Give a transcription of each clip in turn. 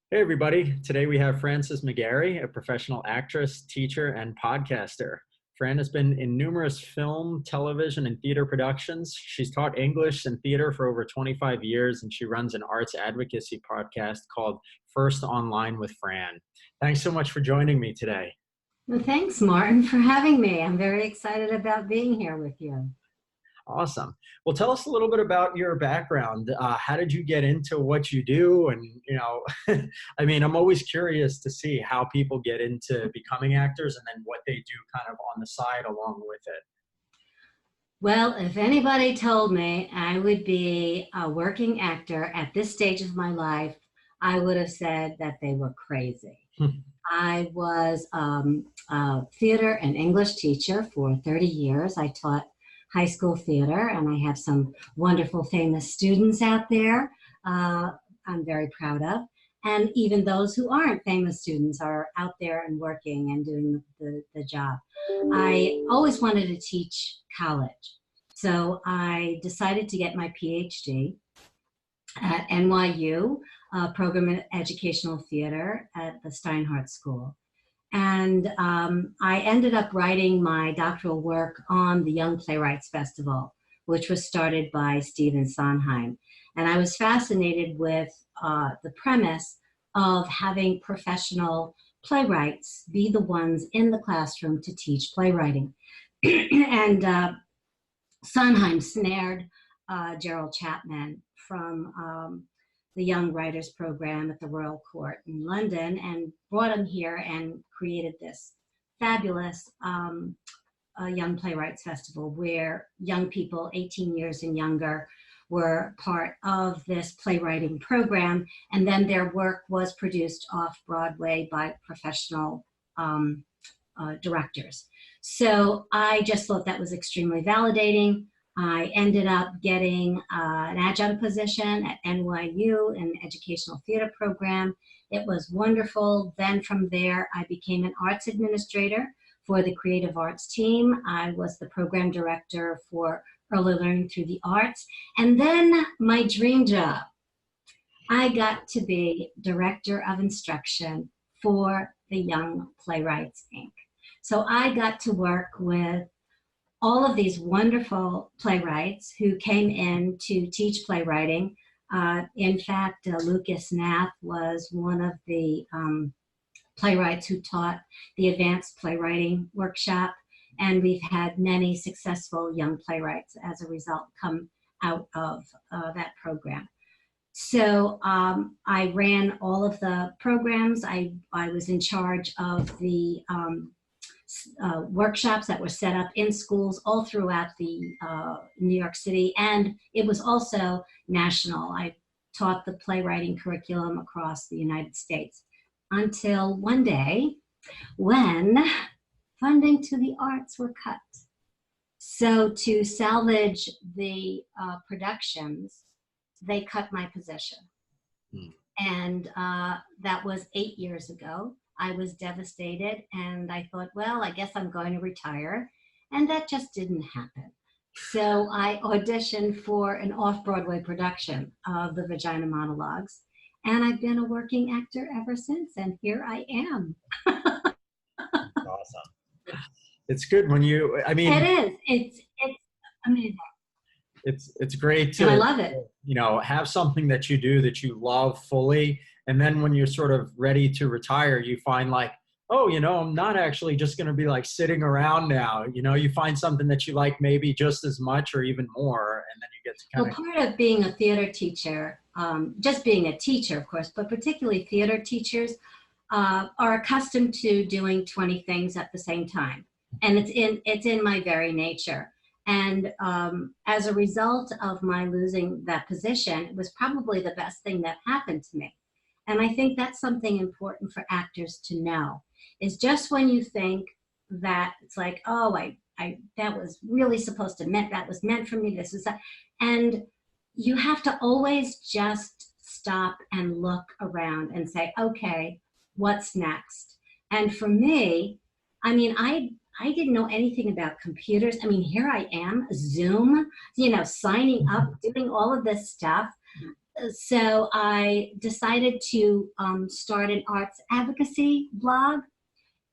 Hey everybody, today we have Francess McGarry, a professional actress, teacher, and podcaster. Fran has been in numerous film, television, and theater productions. She's taught English and theater for over 25 years, and she runs an arts advocacy podcast called First Online with Fran. Thanks so much for joining me today. Well, thanks, Martin, for having me. I'm very excited about being here with you. Awesome. Well, tell us a little bit about your background. How did you get into what you do? And, I mean, I'm always curious to see how people get into becoming actors and then what they do kind of on the side along with it. Well, if anybody told me I would be a working actor at this stage of my life, I would have said that they were crazy. I was a theater and English teacher for 30 years. I taught high school theater, and I have some wonderful, famous students out there I'm very proud of. And even those who aren't famous students are out there and working and doing the job. I always wanted to teach college. So I decided to get my PhD at NYU, Program in Educational Theater at the Steinhardt School. And I ended up writing my doctoral work on the Young Playwrights Festival, which was started by Stephen Sondheim. And I was fascinated with the premise of having professional playwrights be the ones in the classroom to teach playwriting. And Sondheim snared Gerald Chapman from the Young Writers Program at the Royal Court in London and brought him here and created this fabulous Young Playwrights Festival where young people 18 years and younger were part of this playwriting program, and then their work was produced off Broadway by professional directors. So I just thought that was extremely validating. I ended up getting an adjunct position at NYU in the educational theater program. It was wonderful. Then from there, I became an arts administrator for the creative arts team. I was the program director for early learning through the arts. And then my dream job, I got to be director of instruction for the Young Playwrights, Inc. So I got to work with all of these wonderful playwrights who came in to teach playwriting. In fact, Lucas Knapp was one of the playwrights who taught the advanced playwriting workshop. And we've had many successful young playwrights as a result come out of that program. So I ran all of the programs. I was in charge of the workshops that were set up in schools all throughout the New York City, and it was also national. I taught the playwriting curriculum across the United States until one day when funding to the arts were cut. So to salvage the productions, they cut my position. And that was 8 years ago. I was devastated, and I thought, well, I guess I'm going to retire. And that just didn't happen. So I auditioned for an off-Broadway production of the Vagina Monologues, and I've been a working actor ever since, and here I am. Awesome. It's good when you, I mean. It is. It's amazing. It's great to, and I love it. Have something that you do that you love fully. And then when you're sort of ready to retire, you find like, oh, I'm not actually just going to be like sitting around now. You find something that you like maybe just as much or even more. And then you get to kind of. Well, part of being a theater teacher, just being a teacher, of course, but particularly theater teachers are accustomed to doing 20 things at the same time. And it's in my very nature. And as a result of my losing that position, it was probably the best thing that happened to me. And I think that's something important for actors to know, is just when you think that it's like, oh, I that was really supposed to that was meant for me, this is that. And you have to always just stop and look around and say, okay, what's next? And for me, I mean, I didn't know anything about computers. I mean, here I am, Zoom, signing up, doing all of this stuff. So I decided to start an arts advocacy blog.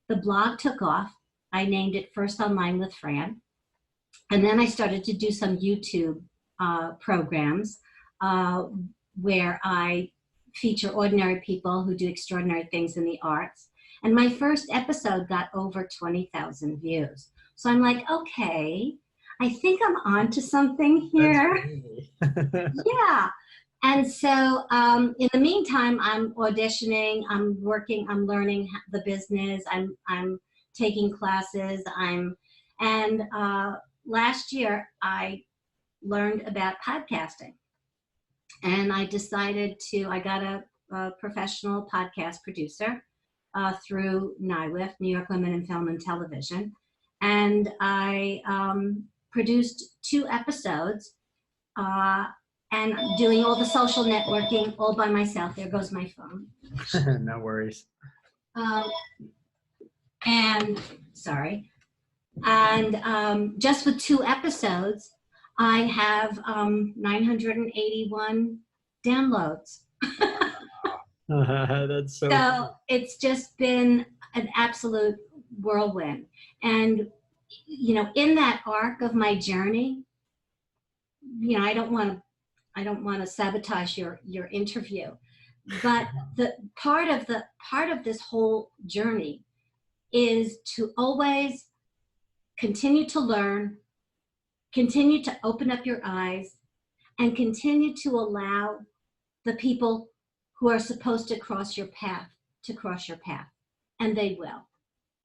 The blog took off. I named it First Online with Fran. And then I started to do some YouTube programs where I feature ordinary people who do extraordinary things in the arts. And my first episode got over 20,000 views. So I'm like, okay, I think I'm onto something here. Yeah. And so in the meantime, I'm auditioning, I'm working, I'm learning the business, I'm taking classes, and last year I learned about podcasting. And I decided I got a professional podcast producer through NYWIF, New York Women in Film and Television. And I produced 2 episodes and doing all the social networking all by myself. There goes my phone. No worries. And sorry. And just with 2 episodes, I have 981 downloads. That's so So cool. it's just been an absolute whirlwind. And, you know, in that arc of my journey, you know, I don't want to sabotage your interview, but the part of this whole journey is to always continue to learn, continue to open up your eyes, and continue to allow the people who are supposed to cross your path to cross your path. And they will.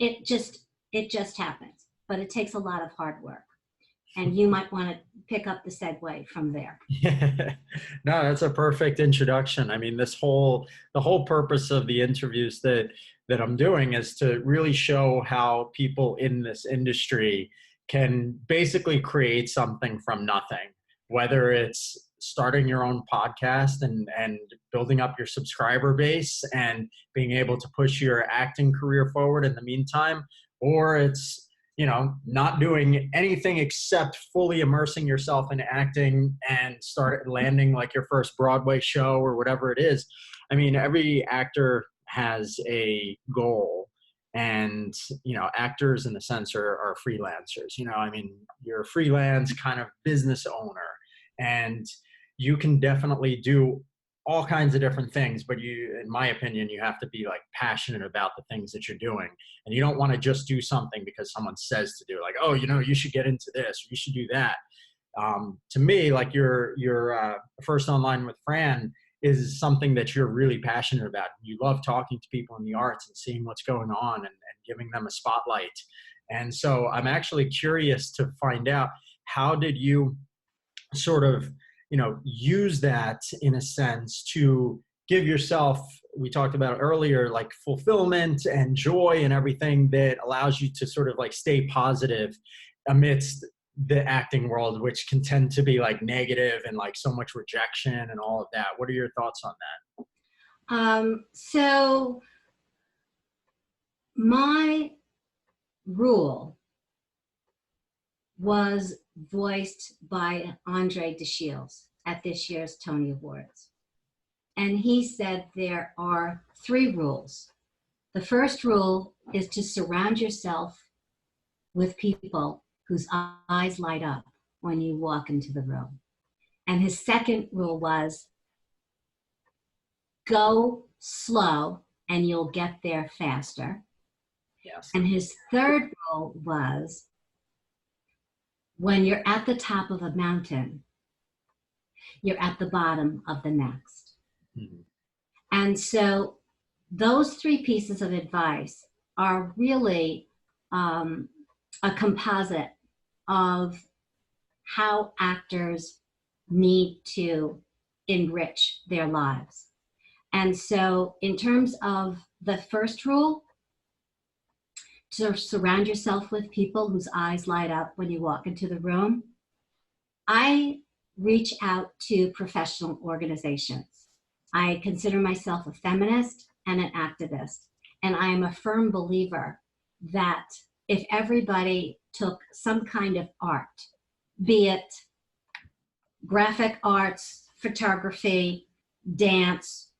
It just happens, but it takes a lot of hard work. And you might want to pick up the segue from there. No, that's a perfect introduction. I mean, the whole purpose of the interviews that I'm doing is to really show how people in this industry can basically create something from nothing, whether it's starting your own podcast and building up your subscriber base and being able to push your acting career forward in the meantime, or it's, you know, not doing anything except fully immersing yourself in acting and start landing like your first Broadway show or whatever it is. I mean, every actor has a goal, and, you know, actors in a sense are freelancers. You know, I mean, you're a freelance kind of business owner, and you can definitely do all kinds of different things, but in my opinion, you have to be like passionate about the things that you're doing. And you don't want to just do something because someone says to do, like, oh, you know, you should get into this, or you should do that. To me, like your First Online with Fran is something that you're really passionate about. You love talking to people in the arts and seeing what's going on and giving them a spotlight. And so I'm actually curious to find out, how did you sort of, you know, use that in a sense to give yourself, we talked about earlier, like fulfillment and joy and everything that allows you to sort of like stay positive amidst the acting world, which can tend to be like negative and like so much rejection and all of that. What are your thoughts on that? So my rule was voiced by Andre DeShields at this year's Tony Awards. And he said there are 3 rules. The first rule is to surround yourself with people whose eyes light up when you walk into the room. And his second rule was, go slow and you'll get there faster. Yes. And his third rule was, when you're at the top of a mountain, you're at the bottom of the next. Mm-hmm. And so those 3 pieces of advice are really a composite of how actors need to enrich their lives. And so in terms of the first rule, to surround yourself with people whose eyes light up when you walk into the room, I reach out to professional organizations. I consider myself a feminist and an activist, and I am a firm believer that if everybody took some kind of art, be it graphic arts, photography, dance,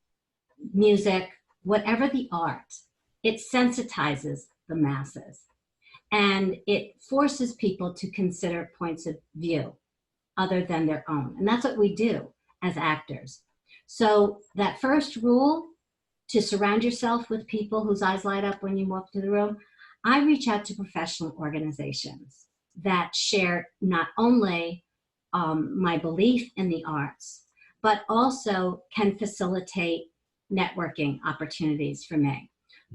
music, whatever the art, it sensitizes the masses and it forces people to consider points of view other than their own. And that's what we do as actors. So that first rule, to surround yourself with people whose eyes light up when you walk into the room, I reach out to professional organizations that share not only my belief in the arts, but also can facilitate networking opportunities for me.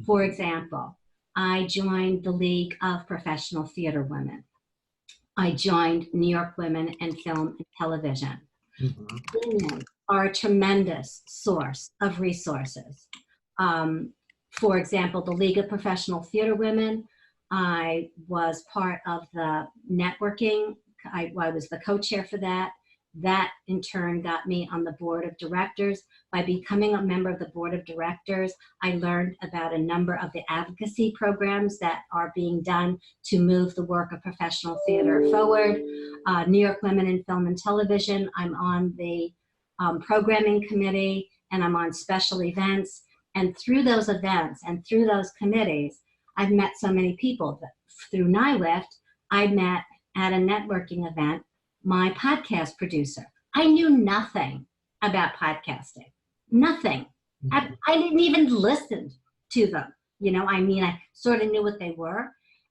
For example, I joined the League of Professional Theater Women. I joined New York Women in Film and Television. Women are a tremendous source of resources. For example, the League of Professional Theater Women, I was part of the networking. I was the co-chair for that. That in turn got me on the board of directors. By becoming a member of the board of directors, I learned about a number of the advocacy programs that are being done to move the work of professional theater forward. New York Women in Film and Television, I'm on the programming committee, and I'm on special events. And through those events and through those committees, I've met so many people. Through NYWIFT, I met at a networking event my podcast producer. I knew nothing about podcasting, nothing. I didn't even listen to them. I sort of knew what they were.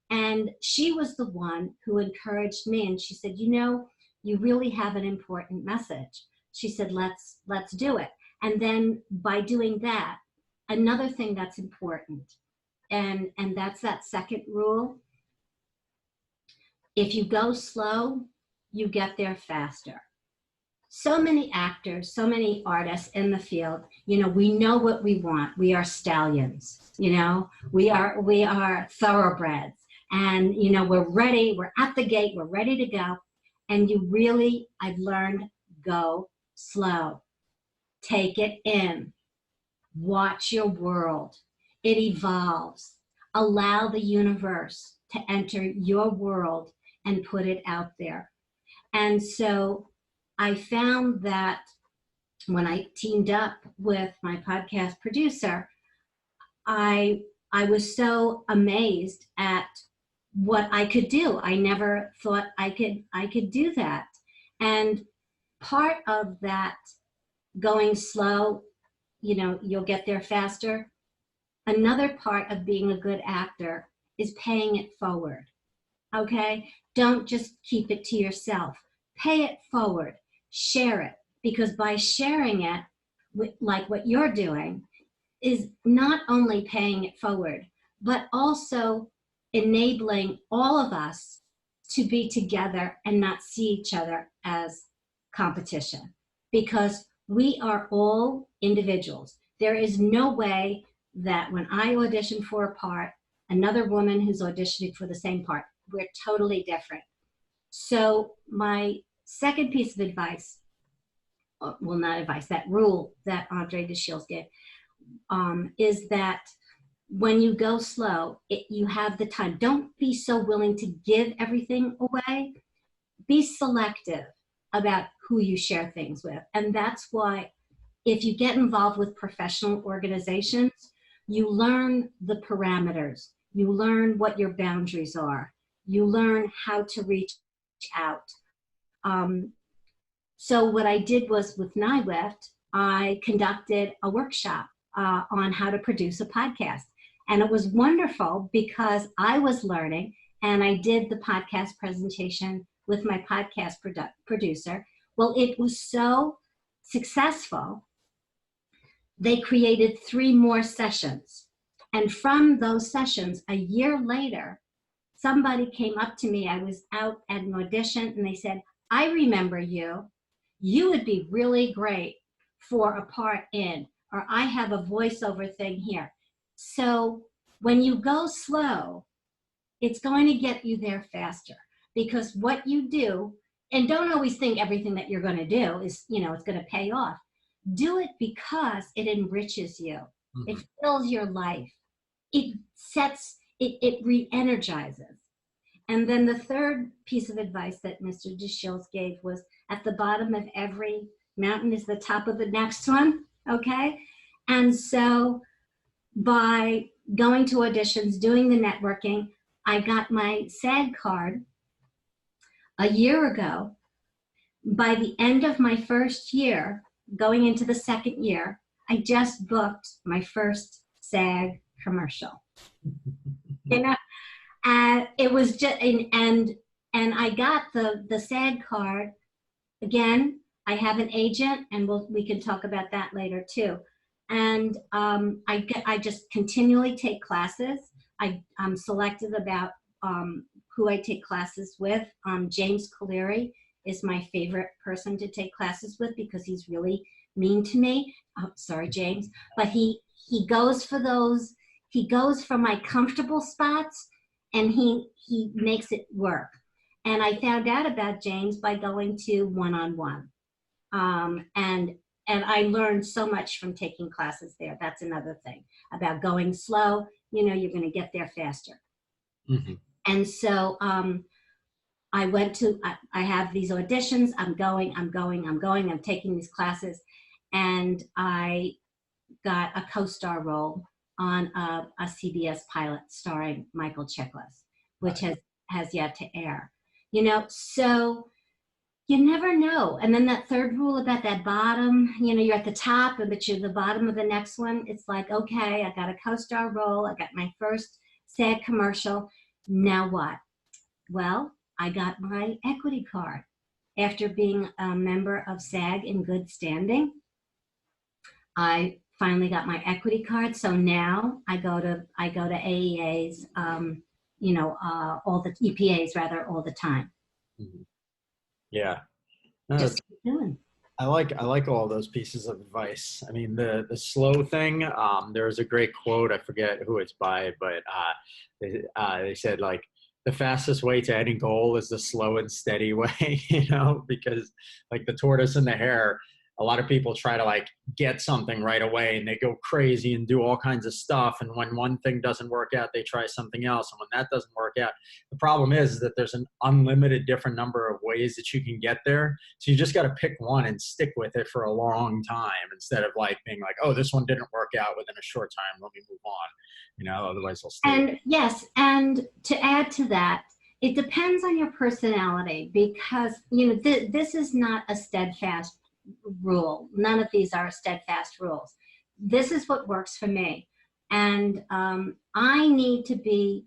And she was the one who encouraged me. And she said, you really have an important message. She said, let's do it. And then by doing that, another thing that's important, and that's that second rule. If you go slow, you get there faster. So many actors, so many artists in the field, we know what we want. We are stallions, we are thoroughbreds, and we're ready, we're at the gate, we're ready to go. And I've learned, go slow. Take it in. Watch your world. It evolves. Allow the universe to enter your world and put it out there. And so I found that when I teamed up with my podcast producer, I was so amazed at what I could do. I never thought I could do that. And part of that going slow, you'll get there faster. Another part of being a good actor is paying it forward. Okay? Don't just keep it to yourself. Pay it forward. Share it. Because by sharing it, like what you're doing, is not only paying it forward, but also enabling all of us to be together and not see each other as competition. Because we are all individuals. There is no way that when I audition for a part, another woman who's auditioning for the same part, we're totally different. So my second piece of advice, well, not advice, that rule that Andre de Shields gave, is that when you go slow, you have the time. Don't be so willing to give everything away. Be selective about who you share things with. And that's why if you get involved with professional organizations, you learn the parameters. You learn what your boundaries are. You learn how to reach out. So what I did was with NYWIFT, I conducted a workshop on how to produce a podcast. And it was wonderful because I was learning, and I did the podcast presentation with my podcast producer. Well, it was so successful, they created 3 more sessions. And from those sessions, a year later, somebody came up to me. I was out at an audition, and they said, I remember you. You would be really great for a part in, or I have a voiceover thing here. So when you go slow, it's going to get you there faster, because what you do, and don't always think everything that you're going to do is, it's going to pay off. Do it because it enriches you. Mm-hmm. It fills your life. It re-energizes. And then the third piece of advice that Mr. de Shields gave was, at the bottom of every mountain is the top of the next one. Okay. And so by going to auditions, doing the networking, I got my SAG card a year ago. By the end of my first year, going into the second year, I just booked my first SAG commercial. You know, and it was just and I got the SAG card. Again, I have an agent, and we can talk about that later too. And I just continually take classes. I'm selective about who I take classes with. James Cleary is my favorite person to take classes with because he's really mean to me. Oh, sorry, James, but he goes for those. He goes for my comfortable spots, and he makes it work. And I found out about James by going to one-on-one. And I learned so much from taking classes there. That's another thing about going slow. You know, you're going to get there faster. Mm-hmm. And so I have these auditions. I'm taking these classes. And I got a co-star role on a CBS pilot starring Michael Chiklis, which has yet to air. You know, so you never know. And then that third rule about that bottom, you know, you're at the top, but you're the bottom of the next one. It's like, okay, I got a co-star role. I got my first SAG commercial. Now what? Well, I got my equity card. After being a member of SAG in good standing, I finally got my equity card. So now I go to AEAs, all the EPAs rather, all the time. Mm-hmm. Yeah. No, just keep doing. I like all those pieces of advice. I mean, the slow thing, there's a great quote, I forget who it's by, but they said, like, the fastest way to any goal is the slow and steady way, you know, because like the tortoise and the hare, a lot of people try to like get something right away and they go crazy and do all kinds of stuff. And when one thing doesn't work out, they try something else. And when that doesn't work out, the problem is that there's an unlimited different number of ways that you can get there. So you just got to pick one and stick with it for a long time instead of like being like, oh, this one didn't work out within a short time, let me move on. You know, otherwise they'll stay. And yes, and to add to that, it depends on your personality because, you know, this is not a steadfast rule. None of these are steadfast rules. This is what works for me. And I need to be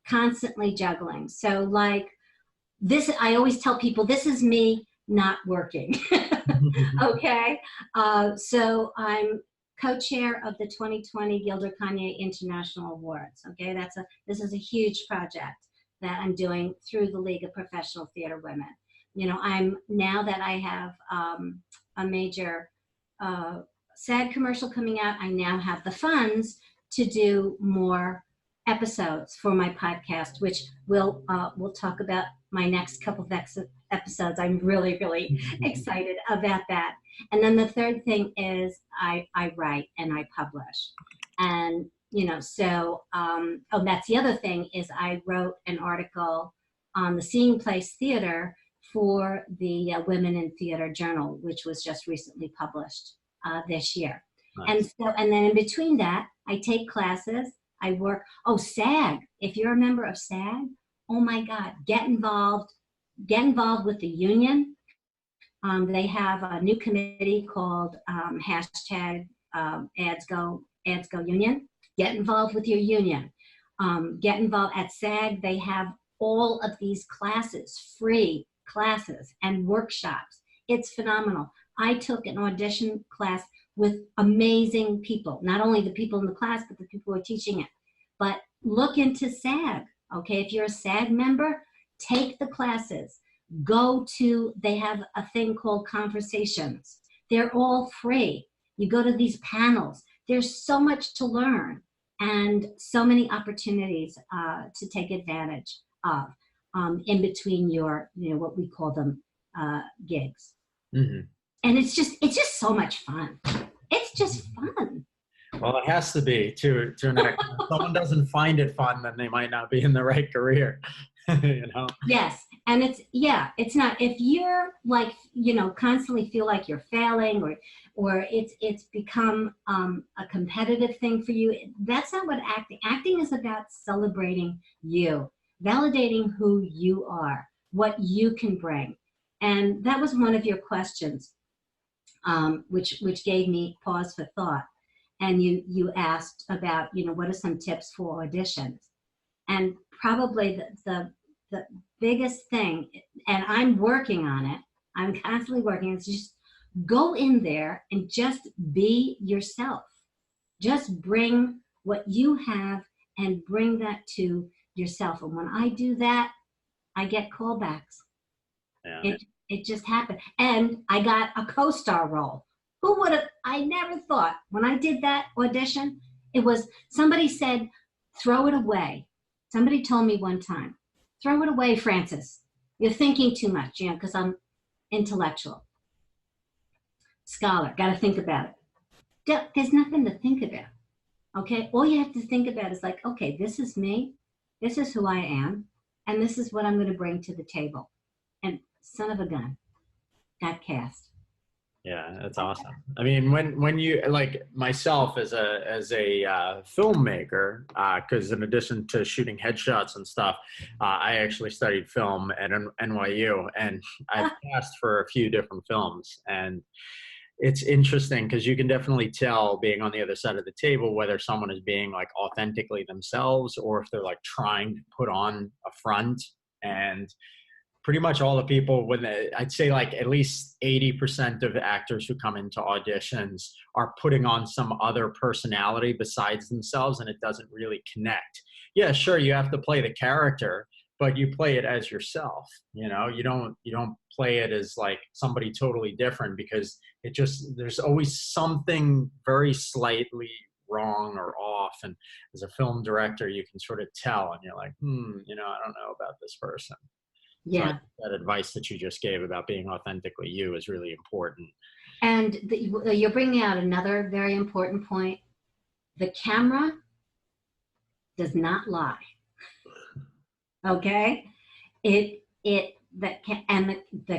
constantly juggling. So like this, I always tell people, this is me not working. Okay. So I'm co-chair of the 2020 Gilder Kanye International Awards. Okay. This is a huge project that I'm doing through the League of Professional Theater Women. You know, now that I have a major SAG commercial coming out, I now have the funds to do more episodes for my podcast, which we'll talk about my next couple of episodes. I'm really, really excited about that. And then the third thing is I write and I publish. And, you know, so, that's the other thing is I wrote an article on the Seeing Place Theater for the Women in Theater Journal, which was just recently published this year. Nice. And then in between that, I take classes, I work. Oh, SAG, if you're a member of SAG, oh my God, get involved with the union. They have a new committee called hashtag Ads Go Union. Get involved with your union. Get involved at SAG. They have all of these classes, free classes and workshops. It's phenomenal. I took an audition class with amazing people, not only the people in the class, but the people who are teaching it. But look into SAG, okay? If you're a SAG member, take the classes. They have a thing called conversations. They're all free. You go to these panels. There's so much to learn and so many opportunities to take advantage of in between your, you know, what we call them gigs. Mm-hmm. And it's just so much fun. It's just fun. Well, it has to be to an extent. If someone doesn't find it fun, then they might not be in the right career. you know? Yes. And it's not, if you're like, constantly feel like you're failing, or it's become a competitive thing for you. That's not what acting is about. Celebrating you, validating who you are, what you can bring. And that was one of your questions, which gave me pause for thought. And you asked about, what are some tips for auditions? And probably the biggest thing, and I'm working on it, I'm constantly working, is just go in there and just be yourself. Just bring what you have and bring that to yourself. And when I do that, I get callbacks. Yeah. It just happened. And I got a co-star role. Who would have, I never thought when I did that audition, it was somebody said, throw it away. Somebody told me one time, throw it away, Francess. You're thinking too much, because I'm intellectual. Scholar, got to think about it. There's nothing to think about. Okay? All you have to think about is like, okay, this is me. This is who I am. And this is what I'm going to bring to the table. And son of a gun, got cast. Yeah, that's awesome. I mean, when you, like myself as a filmmaker, because in addition to shooting headshots and stuff, I actually studied film at NYU, and I've cast for a few different films. And it's interesting because you can definitely tell, being on the other side of the table, whether someone is being like authentically themselves or if they're like trying to put on a front. And pretty much all the people, I'd say like at least 80% of actors who come into auditions are putting on some other personality besides themselves, and it doesn't really connect. Yeah, sure, you have to play the character, but you play it as yourself. You don't play it as like somebody totally different, because there's always something very slightly wrong or off. And as a film director, you can sort of tell, and you're like, I don't know about this person. So Yeah. that advice that you just gave about being authentically you is really important. And you're bringing out another very important point. The camera does not lie. Okay? The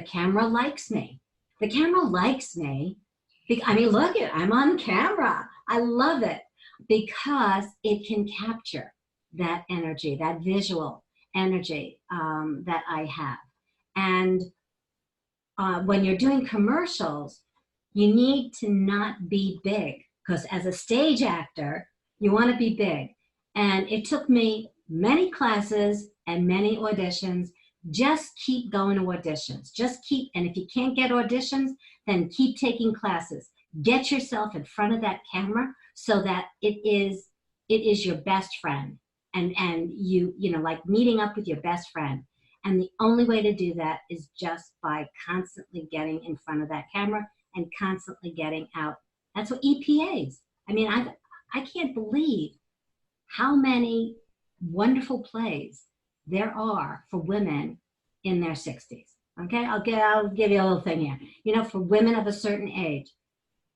camera likes me. The camera likes me. I mean, look I'm on camera. I love it because it can capture that energy, that visual energy that I have. And when you're doing commercials, you need to not be big, because as a stage actor, you want to be big. And it took me many classes and many auditions. Just keep going to auditions. And if you can't get auditions, then keep taking classes. Get yourself in front of that camera so that it is your best friend. And you like meeting up with your best friend. And the only way to do that is just by constantly getting in front of that camera and constantly getting out. That's what EPAs. I mean, I can't believe how many wonderful plays there are for women in their 60s. Okay, I'll give you a little thing here. For women of a certain age,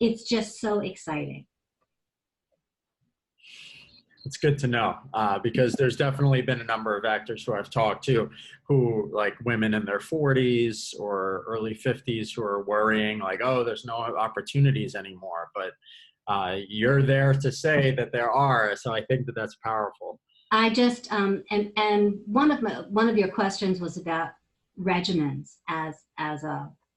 it's just so exciting. It's good to know, because there's definitely been a number of actors who I've talked to who, like women in their 40s or early 50s, who are worrying like, oh, there's no opportunities anymore. But you're there to say that there are. So I think that that's powerful. I just and one of your questions was about regiments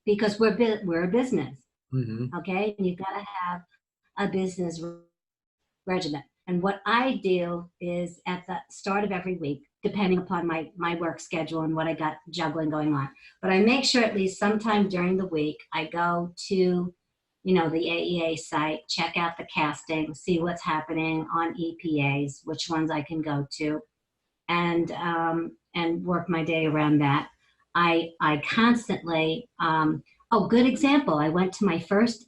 because we're a business. Mm-hmm. Okay, and you've got to have a business regiment. And what I do is at the start of every week, depending upon my work schedule and what I got juggling going on, but I make sure at least sometime during the week I go to the AEA site, check out the casting, see what's happening on EPAs, which ones I can go to, and work my day around that. I constantly good example. I went to my first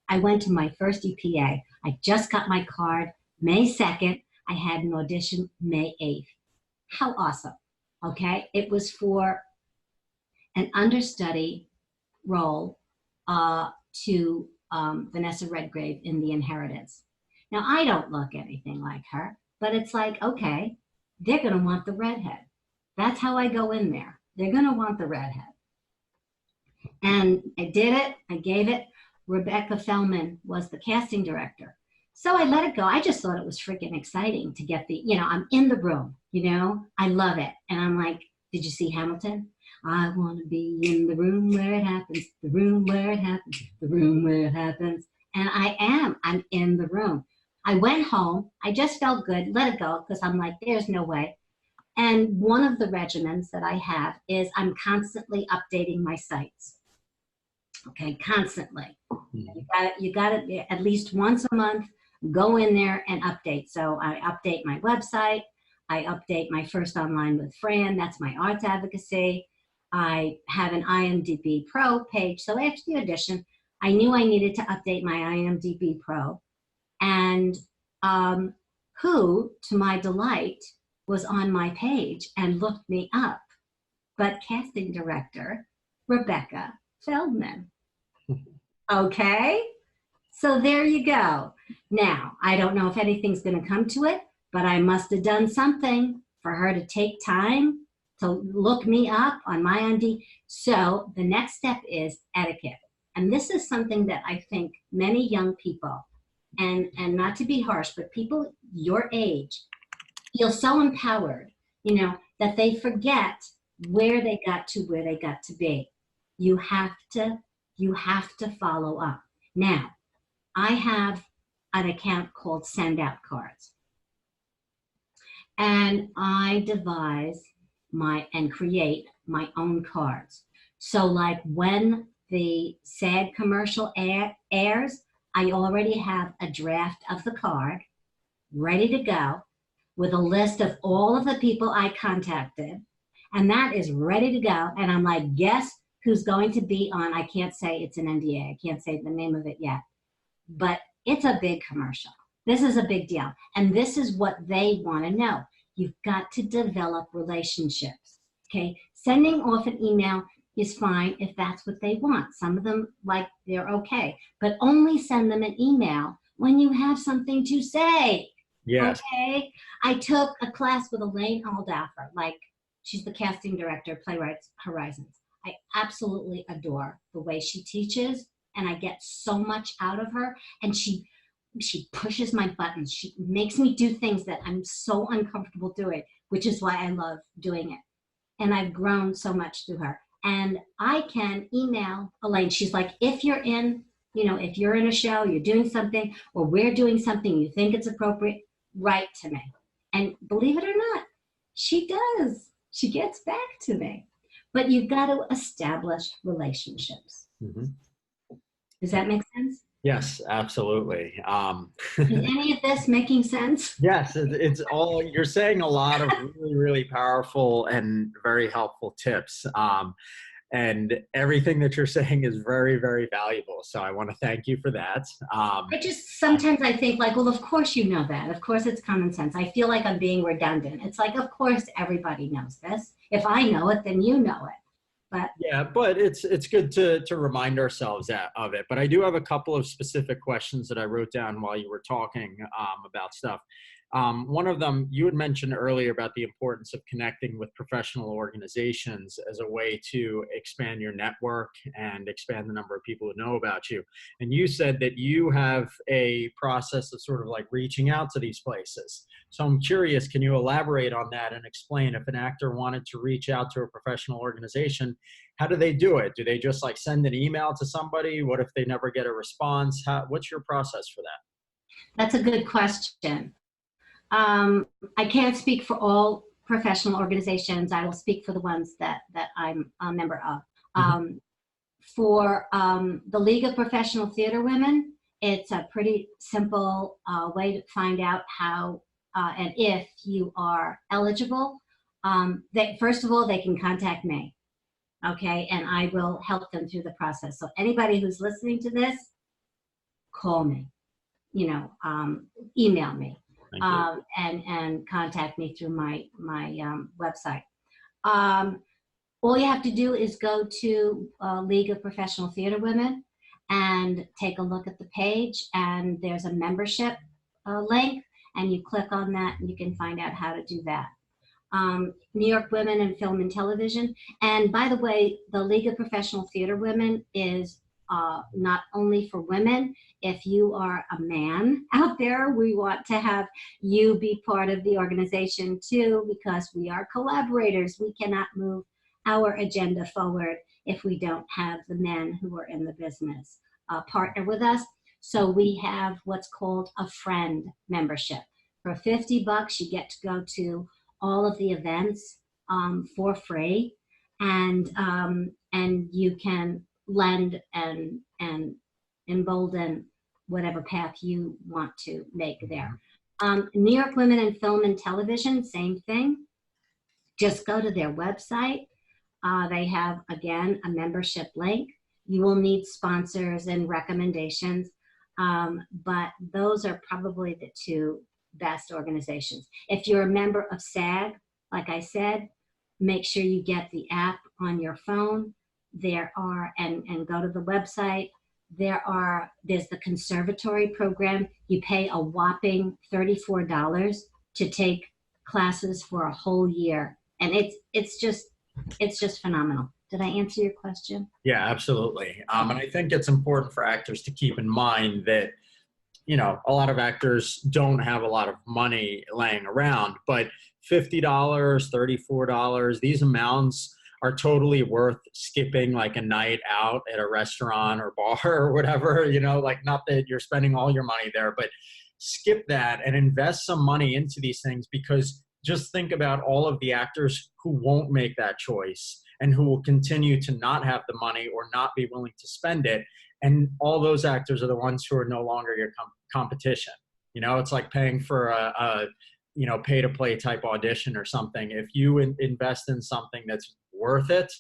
EPA. I just got my card May 2nd. I had an audition May 8th. How awesome. Okay. It was for an understudy role to Vanessa Redgrave in The Inheritance. Now, I don't look anything like her, but it's like, okay, they're going to want the redhead. That's how I go in there. They're going to want the redhead. And I did it. I gave it. Rebecca Feldman was the casting director. So I let it go. I just thought it was freaking exciting to get I'm in the room, I love it. And I'm like, did you see Hamilton? I want to be in the room where it happens, the room where it happens, the room where it happens. And I'm in the room. I went home. I just felt good, let it go, because I'm like, there's no way. And one of the regimens that I have is I'm constantly updating my sites. Okay, constantly. You got to at least once a month, go in there and update. So I update my website. I update my First Online with Fran. That's my arts advocacy. I have an IMDb Pro page. So after the audition, I knew I needed to update my IMDb Pro. And who, to my delight, was on my page and looked me up, but casting director Rebecca Feldman. Okay, so there you go. Now, I don't know if anything's going to come to it, but I must have done something for her to take time to look me up on my IMDb. So the next step is etiquette. And this is something that I think many young people, and not to be harsh, but people your age feel so empowered, that they forget where they got to be. You have to follow up. Now, I have an account called Send Out Cards. And I devise and create my own cards. So like when the SAG commercial airs, I already have a draft of the card ready to go with a list of all of the people I contacted. And that is ready to go. And I'm like, guess who's going to be on? I can't say, it's an NDA. I can't say the name of it yet. But it's a big commercial. This is a big deal. And this is what they want to know. You've got to develop relationships. Okay. Sending off an email is fine if that's what they want. Some of them, like, they're okay. But only send them an email when you have something to say. Yes. Okay. I took a class with Elaine Aldaffer. Like, she's the casting director, Playwrights Horizons. I absolutely adore the way she teaches, and I get so much out of her. And she pushes my buttons. She makes me do things that I'm so uncomfortable doing, which is why I love doing it. And I've grown so much through her. And I can email Elaine. She's like, if you're in a show, you're doing something, or we're doing something, you think it's appropriate, write to me. And believe it or not, she does. She gets back to me. But you've got to establish relationships. Mm-hmm. Does that make sense? Yes, absolutely. Is any of this making sense? Yes, it's all, you're saying a lot of really, really powerful and very helpful tips. And everything that you're saying is very, very valuable. So I want to thank you for that. Sometimes I think like, well, of course you know that. Of course it's common sense. I feel like I'm being redundant. It's like, of course everybody knows this. If I know it, then you know it. But yeah, but it's good to remind ourselves of it. But I do have a couple of specific questions that I wrote down while you were talking about stuff. One of them, you had mentioned earlier about the importance of connecting with professional organizations as a way to expand your network and expand the number of people who know about you. And you said that you have a process of sort of like reaching out to these places. So I'm curious, can you elaborate on that and explain if an actor wanted to reach out to a professional organization, how do they do it? Do they just like send an email to somebody? What if they never get a response? What's your process for that? That's a good question. I can't speak for all professional organizations. I will speak for the ones that I'm a member of. For the League of Professional Theater Women, it's a pretty simple way to find out how and if you are eligible. First of all, they can contact me, okay, and I will help them through the process. So anybody who's listening to this, call me, email me. And contact me through my website. All you have to do is go to League of Professional Theater Women and take a look at the page, and there's a membership link, and you click on that and you can find out how to do that. New York Women in Film and Television. And by the way, the League of Professional Theater Women is not only for women. If you are a man out there, we want to have you be part of the organization too, because we are collaborators. We cannot move our agenda forward if we don't have the men who are in the business partner with us. So we have what's called a friend membership. For $50, you get to go to all of the events for free, and you can lend and embolden whatever path you want to make there. New York Women in Film and Television, same thing. Just go to their website. They have, again, a membership link. You will need sponsors and recommendations, but those are probably the two best organizations. If you're a member of SAG, like I said, make sure you get the app on your phone. There are, and go to the website. There's the conservatory program. You pay a whopping $34 to take classes for a whole year. And it's just phenomenal. Did I answer your question? Yeah, absolutely. And I think it's important for actors to keep in mind that, you know, a lot of actors don't have a lot of money laying around, but $50, $34, these amounts are totally worth skipping like a night out at a restaurant or bar or whatever, you know, like not that you're spending all your money there, but skip that and invest some money into these things, because just think about all of the actors who won't make that choice and who will continue to not have the money or not be willing to spend it. And all those actors are the ones who are no longer your competition. You know, it's like paying for a you know, pay to play type audition or something. If you invest in something that's worth it,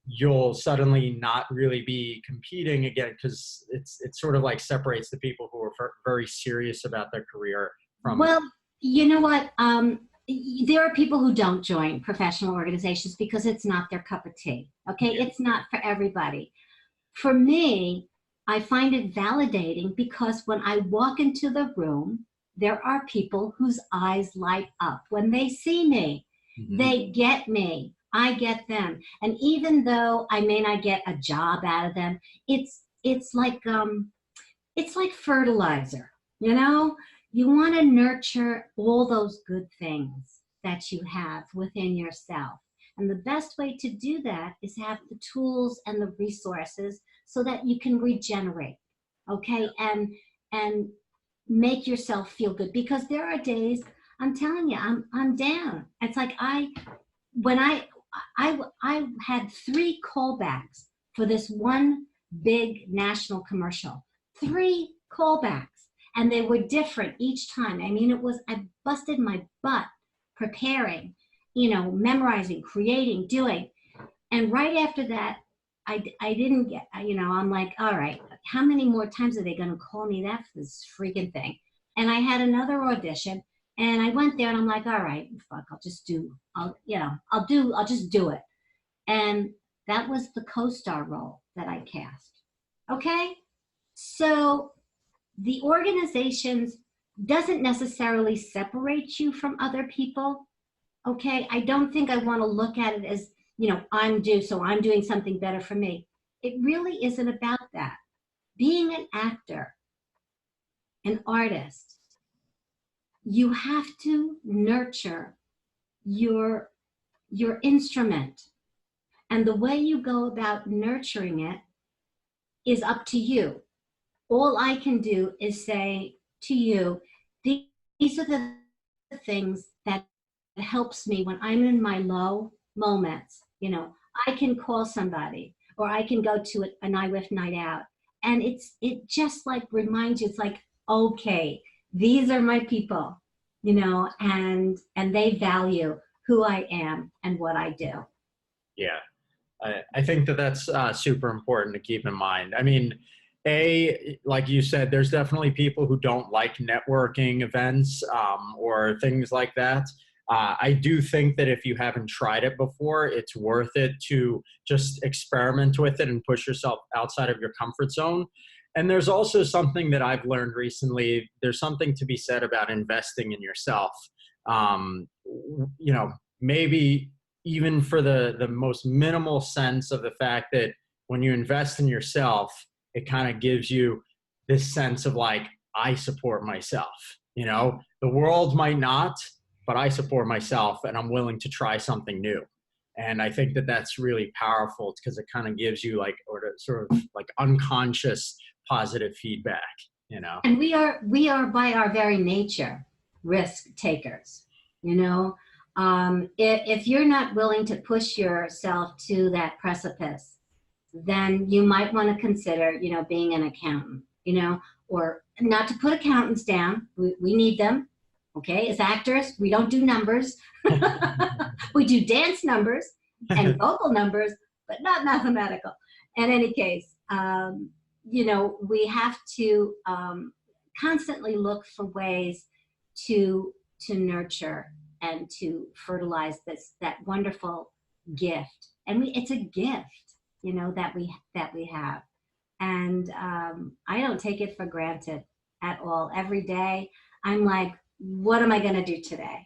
you'll suddenly not really be competing again, because it sort of like separates the people who are very serious about their career from. Well, you know what? There are people who don't join professional organizations because it's not their cup of tea. Okay, Yeah. It's not for everybody. For me, I find it validating because when I walk into the room, there are people whose eyes light up when they see me. Mm-hmm. They get me. I get them. And even though I may not get a job out of them, it's like fertilizer, you know? You want to nurture all those good things that you have within yourself. And the best way to do that is have the tools and the resources so that you can regenerate, okay? And make yourself feel good, because there are days, I'm telling you, I'm down. It's like I had 3 callbacks for this one big national commercial. 3 callbacks. And they were different each time. I mean, I busted my butt preparing, you know, memorizing, creating, doing. And right after that, I didn't get, you know, I'm like, all right, how many more times are they going to call me that for this freaking thing? And I had another audition, and I went there and I'm like, all right, fuck, I'll just do it. And that was the co-star role that I cast. Okay. So the organizations doesn't necessarily separate you from other people. Okay. I don't think I want to look at it as, you know, I'm doing something better for me. It really isn't about that. Being an actor, an artist, you have to nurture your instrument. And the way you go about nurturing it is up to you. All I can do is say to you, these are the things that helps me when I'm in my low moments. You know, I can call somebody, or I can go to a night with night out. And it just like reminds you, it's like, okay, these are my people, you know, and they value who I am and what I do. Yeah. I think that's super important to keep in mind. I mean, like you said, there's definitely people who don't like networking events or things like that. I do think that if you haven't tried it before, it's worth it to just experiment with it and push yourself outside of your comfort zone. And there's also something that I've learned recently. There's something to be said about investing in yourself. You know, maybe even for the most minimal sense of the fact that when you invest in yourself, it kind of gives you this sense of like, I support myself. You know, the world might not, but I support myself and I'm willing to try something new. And I think that that's really powerful because it kind of gives you like, or sort of like unconscious positive feedback, you know? And we are by our very nature risk takers. You know, if you're not willing to push yourself to that precipice, then you might want to consider, being an accountant, or not to put accountants down. We need them. Okay. As actors, we don't do numbers. We do dance numbers and vocal numbers, but not mathematical. In any case, we have to constantly look for ways to nurture and to fertilize that wonderful gift. And it's a gift, that we have. And I don't take it for granted at all. Every day, I'm like, what am I going to do today?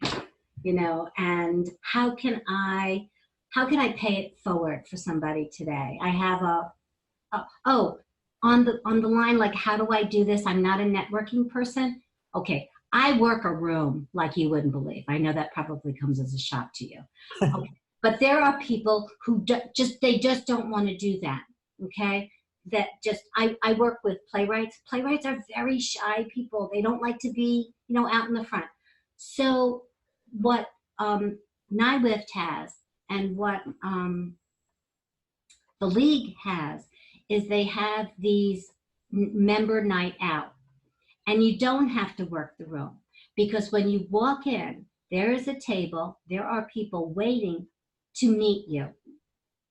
And how can I pay it forward for somebody today? I have on the line, like, how do I do this? I'm not a networking person. Okay, I work a room like you wouldn't believe. I know that probably comes as a shock to you. Okay. But there are people who just don't want to do that. Okay, I work with playwrights. Playwrights are very shy people. They don't like to be out in the front. So what NIWIFT has and what the league has is they have these member night out, and you don't have to work the room, because when you walk in, there is a table, there are people waiting to meet you.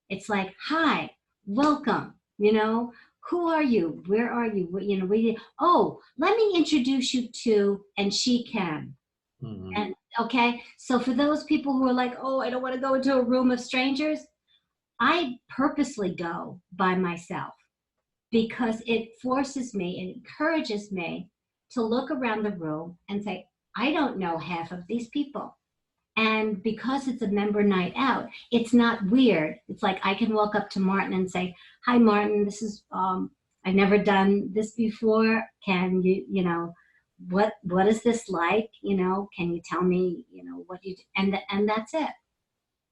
It's like, hi, welcome, who are you? Where are you? Let me introduce you to, and she can. Mm-hmm. And okay, so for those people who are like, oh, I don't want to go into a room of strangers, I purposely go by myself because it forces me, it encourages me to look around the room and say, I don't know half of these people. And because it's a member night out, it's not weird. It's like I can walk up to Martin and say, hi, Martin, this is, I've never done this before. Can you, what is this like? Can you tell me, what you do? And that's it.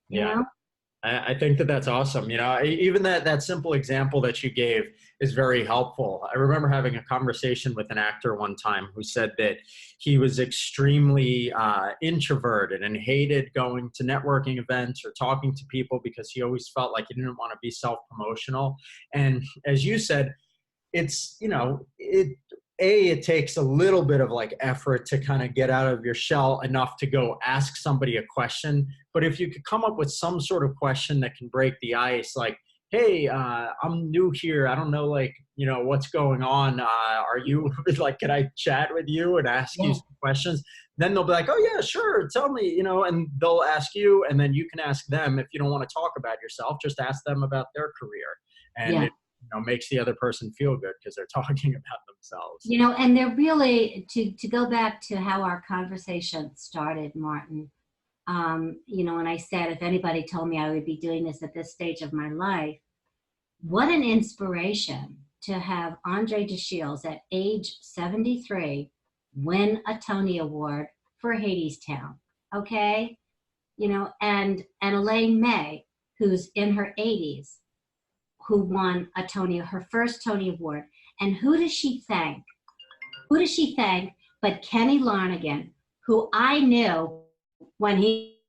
You know? I think that that's awesome. Even that simple example that you gave is very helpful. I remember having a conversation with an actor one time who said that he was extremely introverted and hated going to networking events or talking to people because he always felt like he didn't want to be self-promotional. And as you said, it's, it takes a little bit of like effort to kind of get out of your shell enough to go ask somebody a question. But if you could come up with some sort of question that can break the ice, like, hey, I'm new here. I don't know, like, what's going on. Are you like, can I chat with you and ask you some questions? Then they'll be like, oh yeah, sure. Tell me, and they'll ask you, and then you can ask them. If you don't want to talk about yourself, just ask them about their career. And it makes the other person feel good because they're talking about themselves. And they're really, to go back to how our conversation started, Martin, and I said, if anybody told me I would be doing this at this stage of my life, what an inspiration to have Andre DeShields at age 73 win a Tony Award for Hadestown. Okay. And Elaine May, who's in her 80s, who won her first Tony Award. And who does she thank? Who does she thank but Kenny Lonergan, who I knew when he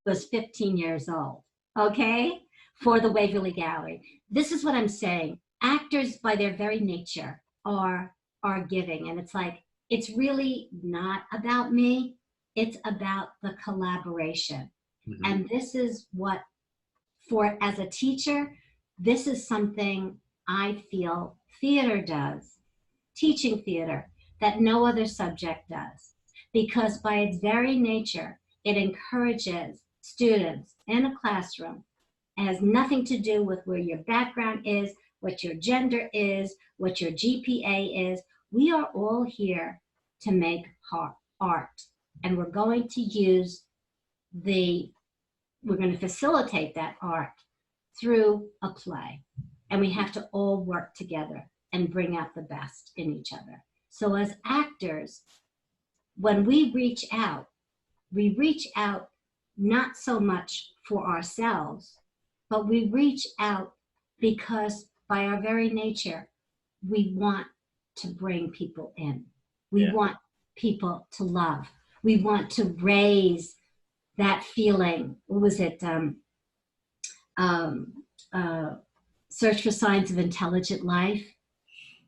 was 15 years old, okay, for the Waverly Gallery. This is what I'm saying. Actors, by their very nature, are giving. And it's like, it's really not about me. It's about the collaboration. Mm-hmm. And this is what, as a teacher, this is something I feel theater does, teaching theater, that no other subject does. Because by its very nature, it encourages students in a classroom. It has nothing to do with where your background is, what your gender is, what your GPA is. We are all here to make art. And we're going to use the we're going to facilitate that art through a play. And we have to all work together and bring out the best in each other. So as actors, when we reach out not so much for ourselves, but we reach out because by our very nature, we want to bring people in. We want people to love. We want to raise that feeling. What was it? Search for Signs of Intelligent Life.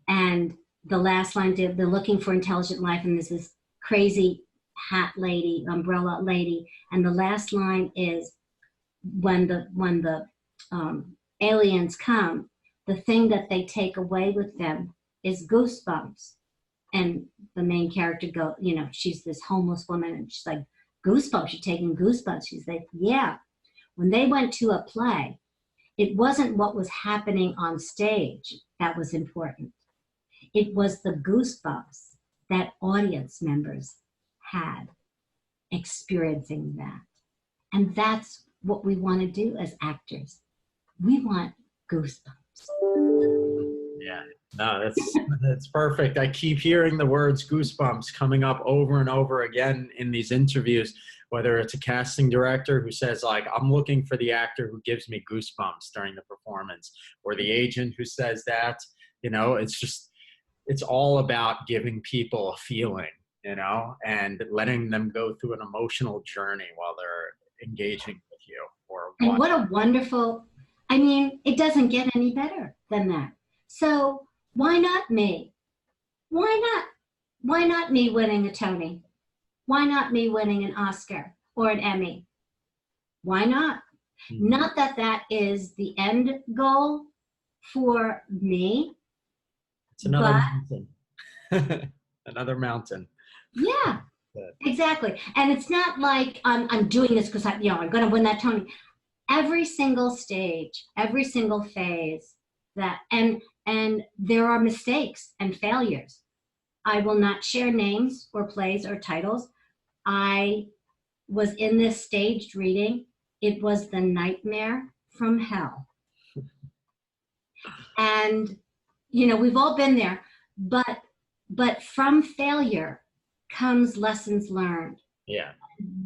And the last line, they're looking for intelligent life, and there's this crazy hat lady, umbrella lady. And the last line is, when the aliens come, the thing that they take away with them is goosebumps. And the main character she's this homeless woman, and she's like, goosebumps, you're taking goosebumps. She's like, yeah. When they went to a play, it wasn't what was happening on stage that was important. It was the goosebumps that audience members had experiencing that. And that's what we want to do as actors. We want goosebumps. Yeah, no, that's perfect. I keep hearing the words goosebumps coming up over and over again in these interviews, whether it's a casting director who says, like, I'm looking for the actor who gives me goosebumps during the performance, or the agent who says that. It's all about giving people a feeling, and letting them go through an emotional journey while they're engaging with you. And what a wonderful, it doesn't get any better than that. So why not me? Why not me winning a Tony? Why not me winning an Oscar or an Emmy? Why not? Mm-hmm. Not that that is the end goal for me. It's another mountain. Another mountain. Yeah, exactly. And it's not like I'm doing this because I'm going to win that Tony. Every single stage, every single phase, and there are mistakes and failures. I will not share names or plays or titles. I was in this staged reading. It was the nightmare from hell. And, we've all been there, but from failure comes lessons learned. Yeah.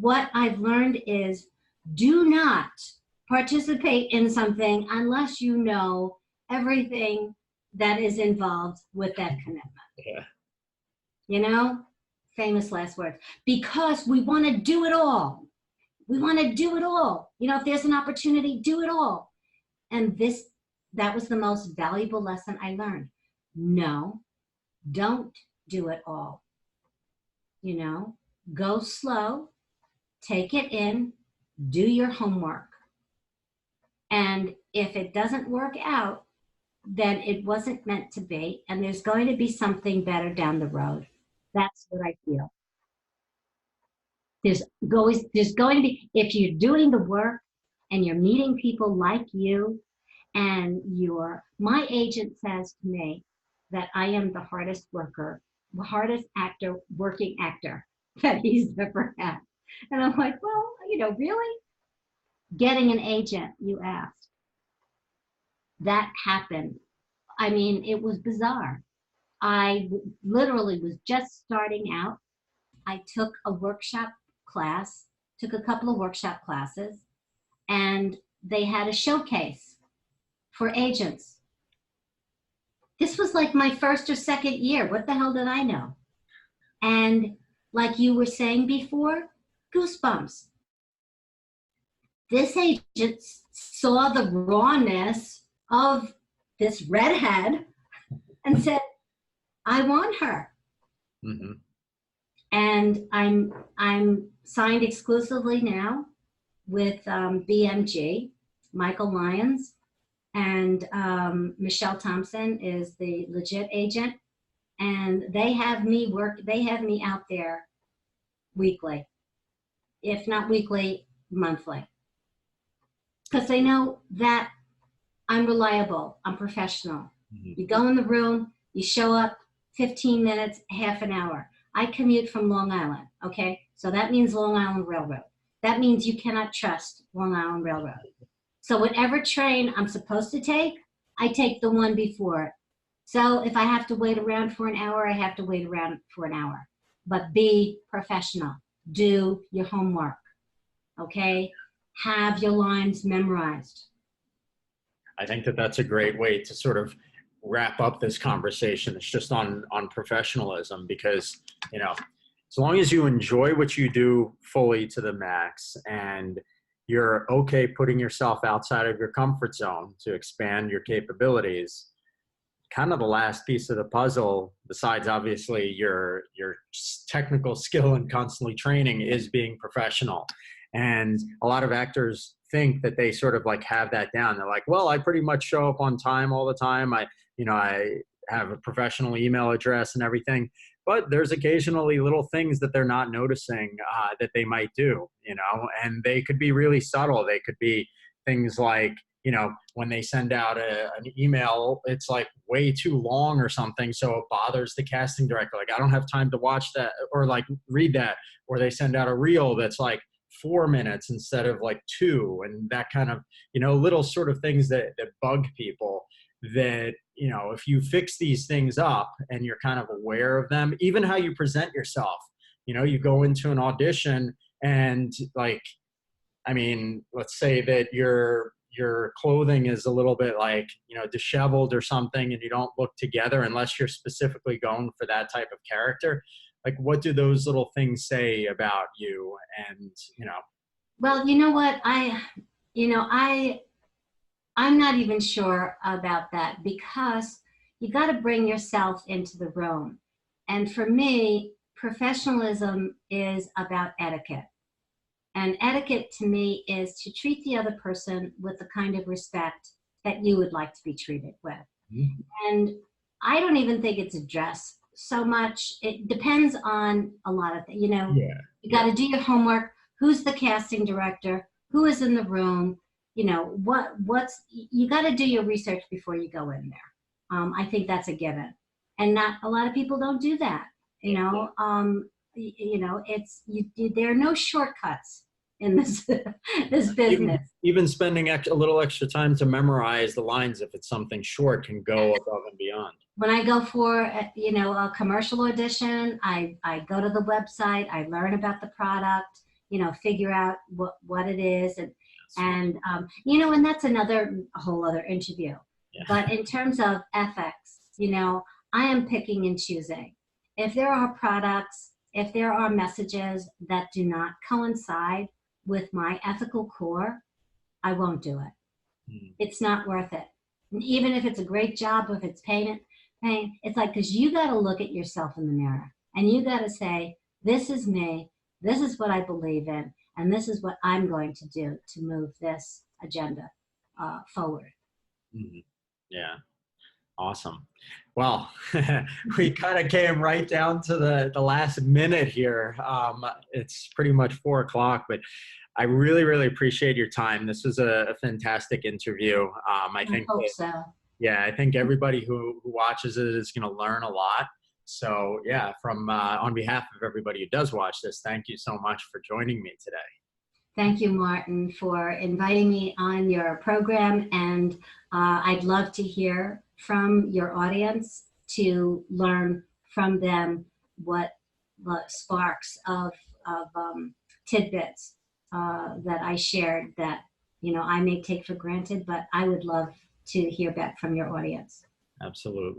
What I've learned is, do not participate in something unless you know everything that is involved with that commitment. Yeah. Famous last words. Because we want to do it all. We want to do it all. If there's an opportunity, do it all. And that was the most valuable lesson I learned. No, don't do it all. Go slow, take it in, do your homework. And if it doesn't work out, then it wasn't meant to be, and there's going to be something better down the road. That's what I feel. There's going to be, if you're doing the work and you're meeting people like you, and my agent says to me that I am the hardest working actor that he's ever had. And I'm like, well, really? Getting an agent, you asked. That happened. It was bizarre. I literally was just starting out. I took a couple of workshop classes, and they had a showcase for agents. This was like my first or second year. What the hell did I know? And like you were saying before, goosebumps. This agent saw the rawness of this redhead and said, I want her. Mm-hmm. And I'm signed exclusively now with BMG, Michael Lyons, and Michelle Thompson is the legit agent. And they have me out there weekly, if not weekly, monthly. Because they know that I'm reliable, I'm professional. Mm-hmm. You go in the room, you show up 15 minutes, half an hour. I commute from Long Island, okay? So that means Long Island Railroad. That means you cannot trust Long Island Railroad. So whatever train I'm supposed to take, I take the one before it. So if I have to wait around for an hour, I have to wait around for an hour. But be professional. Do your homework. Okay? Have your lines memorized. I think that that's a great way to sort of wrap up this conversation. It's just on professionalism, because, you know, as long as you enjoy what you do fully to the max, and you're okay putting yourself outside of your comfort zone to expand your capabilities, kind of the last piece of the puzzle, besides obviously your technical skill and constantly training, is being professional. And a lot of actors think that they sort of like have that down. They're like, well, I pretty much show up on time all the time. I have a professional email address and everything. But there's occasionally little things that they're not noticing that they might do, and they could be really subtle. They could be things like, when they send out an email, it's like way too long or something, so it bothers the casting director. Like, I don't have time to watch that or like read that. Or they send out a reel that's like 4 minutes instead of like 2, and that kind of, little sort of things that bug people. That, if you fix these things up and you're kind of aware of them, even how you present yourself, you go into an audition and, like, I mean, let's say that your clothing is a little bit like, disheveled or something, and you don't look together unless you're specifically going for that type of character. Like, what do those little things say about you? And, Well, you know what? I'm not even sure about that, because you got to bring yourself into the room. And for me, professionalism is about etiquette. And etiquette to me is to treat the other person with the kind of respect that you would like to be treated with. Mhm. And I don't even think it's a dress so much. It depends on a lot of things. Yeah. You got to do your homework. Who's the casting director? Who is in the room? You got to do your research before you go in there. I think that's a given, and not a lot of people don't do that. There are no shortcuts in this this business. Even spending a little extra time to memorize the lines, if it's something short, can go above and beyond. When I go for a commercial audition, I go to the website, I learn about the product, figure out what it is, and that's a whole other interview. Yeah. But in terms of ethics, I am picking and choosing. If there are products, if there are messages that do not coincide with my ethical core, I won't do it. It's not worth it. And even if it's a great job, if it's pain, it's like, because you got to look at yourself in the mirror and you got to say, this is me, this is what I believe in, and this is what I'm going to do to move this agenda forward. Mm-hmm. Yeah. Awesome. Well, we kind of came right down to the last minute here. It's pretty much 4 o'clock, but I really, really appreciate your time. This was a fantastic interview. I hope so. Yeah, I think everybody who watches it is going to learn a lot. So yeah, from on behalf of everybody who does watch this, thank you so much for joining me today. Thank you, Martin, for inviting me on your program. And I'd love to hear from your audience, to learn from them what sparks of tidbits that I shared that, I may take for granted, but I would love to hear back from your audience. Absolutely.